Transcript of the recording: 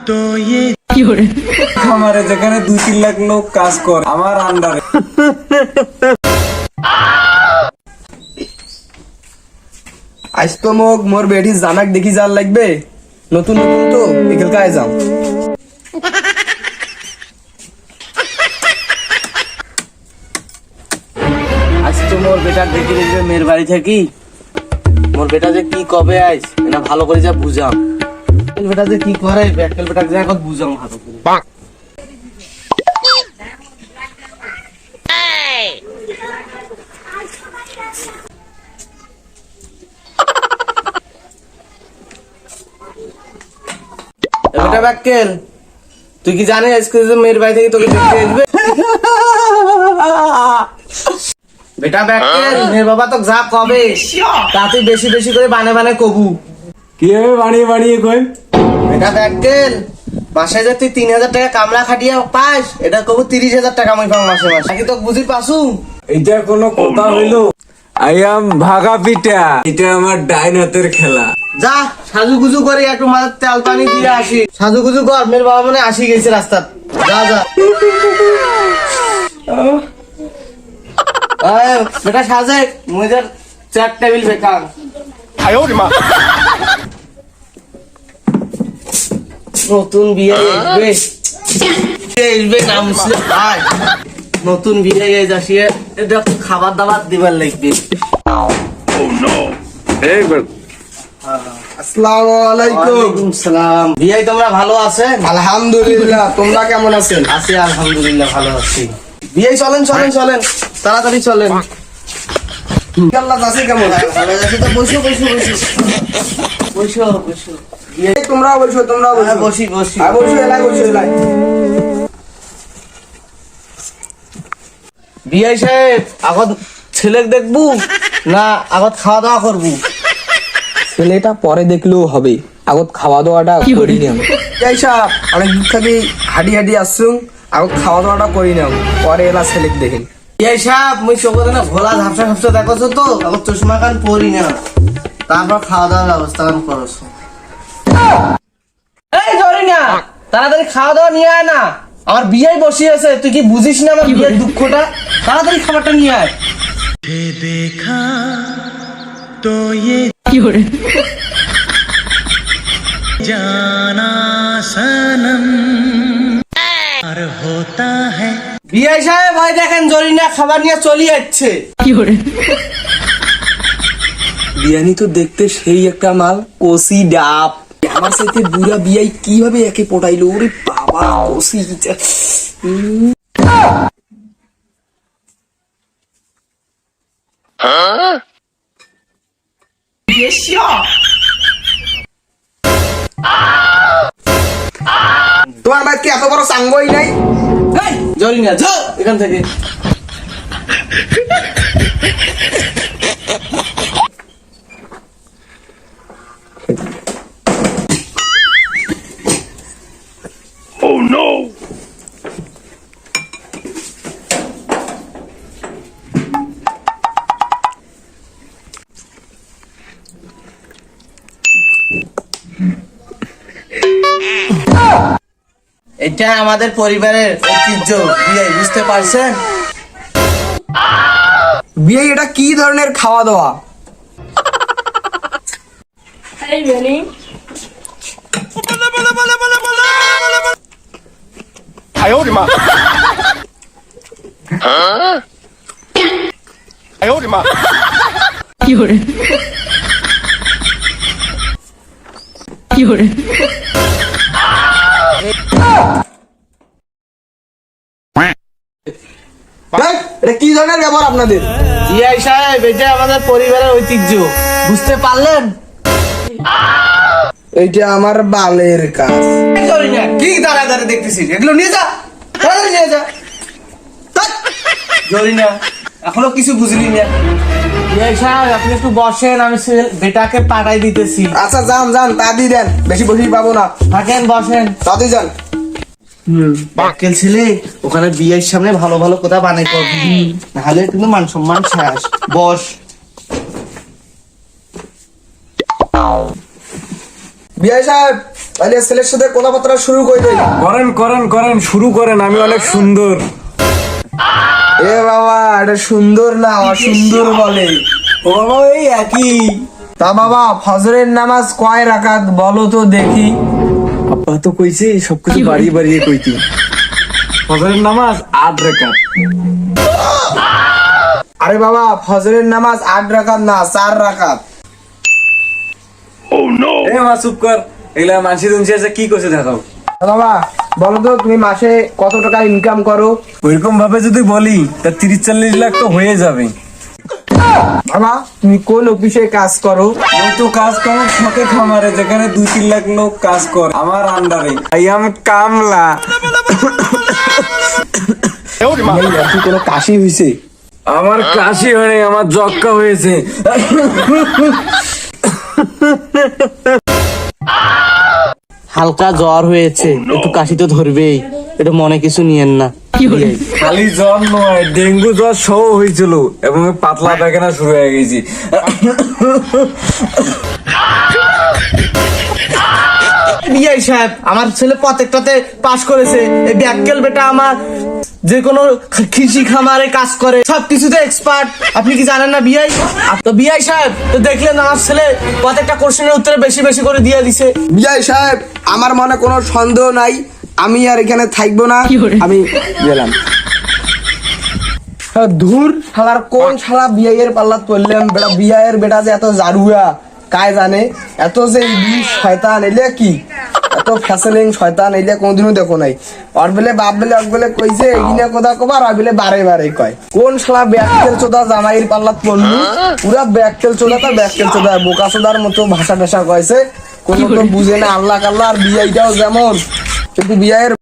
তো ये हमारे যেখানে 2-3 লাখ লোক কাজ করে আমার আন্ডারে। আজ তো মোক মোর বেটি জামাক দেখি যার লাগবে, নতুন নতুন তো বিকেল কায় যাও। আজ তো মোর বেটার দেখে দেখবে মেয়ের বাড়ি থাকি, মোর বেটা যে কি কবে আইস এটা ভালো করে যা বুঝাম। বেটা যে কি করে ব্যাকল বেটা যে এখন বুঝাম ভালো করে। বেটা ব্যাকল, তুই কি জানিস আজকে যে মেয়ের বাড়ি থেকে তোকে দেখতে আসবে? বেটা ব্যাকল, মেয়ের বাবা তো যা কবে তাতে বেশি বেশি করে বানে বানে কবু। কিভাবে বানিয়ে বানিয়ে কই? এটা ব্যাকল, মাসে যে তুই 3,000 টাকা কামলা খাটিয়ে পাস, এটা কবু 30,000 টাকা আমি পাবো মাসে মাসে। নাকি তো বুঝি পাসু? এটা কোনো কথা হইলো? আই এম ভাগা পিটা, এটা আমার ডাইন হাতের খেলা। যা সাজুগুজু করে একটু মাথার তেল পানি দিয়ে আসি। সাজুগুজু কর, মেয়ের বাবা মানে আসি গেছে রাস্তার। যা যা বেটা সাজে মুজার চেয়ার টেবিল বেকার। নতুন বিয়ে আসবে আসবে না মুসলিম ভাই, নতুন বিয়ে যাচ্ছি, এটা খাবার দাবার দিবার লাগবে। আসসালামু আলাইকুম। ওয়ালাইকুম সালাম। বিয়ে তোমরা ভালো আছেন? আলহামদুলিল্লাহ, তোমরা কেমন আছেন? আছি আলহামদুলিল্লাহ ভালো আছি। বিয়ে চলেন চলেন চলেন, তাড়াতাড়ি চলেন। আল্লাহ আছে কেমন? ভালো আছি তো, বসো বসো বসো বসো বসো। এই তোমরা বলছো, তোমরা বলছো। বসি বসি। আর বলছো এলাই, বলছো এলাই। বিয়ে সাহেব, আগত ছেলে দেখবো না আগত খাওয়া দাওয়া করবো? ছেলেটা পরে দেখলেও হবে, আগত খাওয়া দাওয়াটা করি নাও। এই সাহেব, অনেক দূর থেকে হাঁটি হাঁটি আসছুন, আগত খাওয়া দাওয়াটা করি নাও, পরে এলা ছেলে দেখেন। বিয়ে সাহেব, মুই চোখে না ভোলা ঝাপসা ঝাপসা দেখছো তো, আগত চশমা কান পরি না, তারপর খাওয়া দাওয়ার ব্যবস্থা কান করছো। এই জরি না, তাড়াতাড়ি খাওয়া দাওয়া নিয়ে আয় না, আমার বিয়ে বসে আছে, তুই কি বুঝিস না আমার বিয়ের দুঃখটা? তাড়াতাড়ি খাবারটা নিয়ে আয়। देखा तो ये जाना सनम और होता है। বিয়ে সাহেব ভাই দেখেন জরিনা খাবার নিয়ে চলে যাচ্ছে। বিরিয়ানি তো দেখতে সেই একটা মাল, কষি ডাব। আমার সাথে বুড়া বিয়াই কিভাবে একে পটাইলো, ওরে বাবা কষি। তোমার ভাই কি এত বড় সাঙ্গই নাই? জরিনা যাও এখান থেকে। এটা আমাদের পরিবারের ঐতিহ্য, বিয়ে বুঝতে পারছেন? বিয়ে এটা কি ধরনের খাওয়া দাওয়া? এটা কি ধরনের ব্যাপার আপনাদের? বিয়ে সাহেব, এটা আমাদের পরিবারের ঐতিহ্য, বুঝতে পারলেন? এইটা আমার বালের কাজ। জরিনা কি দাঁড়া দাঁড়া দেখতেছিস, এগুলো নিয়ে যা, তাড়াতাড়ি নিয়ে যা। জরিনা এখনো কিছু বুঝলি না। বিয়ে সাহেব আপনি একটু বসেন, আমি বেটাকে পাঠাই দিতেছি। আচ্ছা যান যান, তা দিয়ে দেন, বেশি বসি পাবো না। থাকেন বসেন। তাতে যান। বাক্কেল ছেলে, ওখানে বিয়ের সামনে ভালো ভালো কথা বানাই করবি, নাহলে কিন্তু মান সম্মান শেষ। বস। বিআই সাহেব, তাহলে ছেলের সাথে কথাবার্তা শুরু করে দেই। করেন করেন করেন, শুরু করেন, আমি অনেক সুন্দর। এ বাবা, এটা সুন্দর না অসুন্দর বলে। ও বাবা, এই একই। তা বাবা, ফজরের নামাজ কয় রাকাত বলো তো দেখি। আব্বা তো কইছে সবকিছু বাড়িয়ে বাড়িয়ে কইতি। ফজরের নামাজ 8 রাকাত। আরে বাবা, ফজরের নামাজ 8 রাকাত না, 4 রাকাত। এ মা চুপ কর, এগুলা মানসি দুনসি আছে, কি কইছে দেখাও। তা বাবা বলো তো, তুমি মাসে কত টাকা ইনকাম করো? ওইরকম ভাবে যদি বলি তা 30-40 লাখ তো হয়ে যাবে। বাবা তুমি কোন অফিসে কাজ করো? আমি তো কাজ করার শখে খামারে, যেখানে 2-3 লাখ লোক কাজ করে আমার আন্ডারে। আই এম কামলা। এই নাকি কোনো কাশি হইছে? আমার কাশি হয়নি, আমার জক্কা হয়েছে। হালকা জ্বর হয়েছে, একটু কাশি তো ধরবেই, এটা মনে কিছু নিয়েন না। খালি জ্বর নয়, ডেঙ্গু জ্বর সহ হয়েছিল এবং পাতলা পায়খানা শুরু হয়ে গেছি। বিআই সাহেব, আমার ছেলে প্রত্যেকটাতে পাশ করেছে। এই ব্যাককেল বেটা আমার যে কোনো কৃষি খামারে কাজ করে, সবকিছুতে এক্সপার্ট। আপনি কি জানেন না বিআই? তো বিআই সাহেব, তো দেখলেন আমার ছেলে প্রত্যেকটা কোশ্চেনের উত্তরে বেশি বেশি করে দিয়ে দিছে। বিজয় সাহেব, আমার মনে কোনো সন্দেহ নাই, আমি আর এখানে থাকবো না, আমি গেলাম। ধুর শালার, কোন শালা বিয়ের পাল্লা পড়লাম। বেটা বিয়ের বেটা যে এত জারুয়া, কায় জানে। এত যে ইবলিশ শয়তান এলে কি, এত ফ্যাসেলিং শয়তান এলে কোনদিনও দেখো নাই। আর বেলে বাপ বেলে অক বেলে কইছে এগিনে কথা কবার, আর বেলে বারে বারে কয়। কোন শালা ব্যাকটেল চোদা জামাইয়ের পাল্লাত পড়লু, পুরা ব্যাকটেল চোদা, তা ব্যাকটেল চোদা বোকা চোদার মতো ভাষা টাষা কয়েছে, কোনো তো বুঝে না আল্লাহ কাল্লা। আর বিয়েটাও যেমন, কিন্তু বিয়ের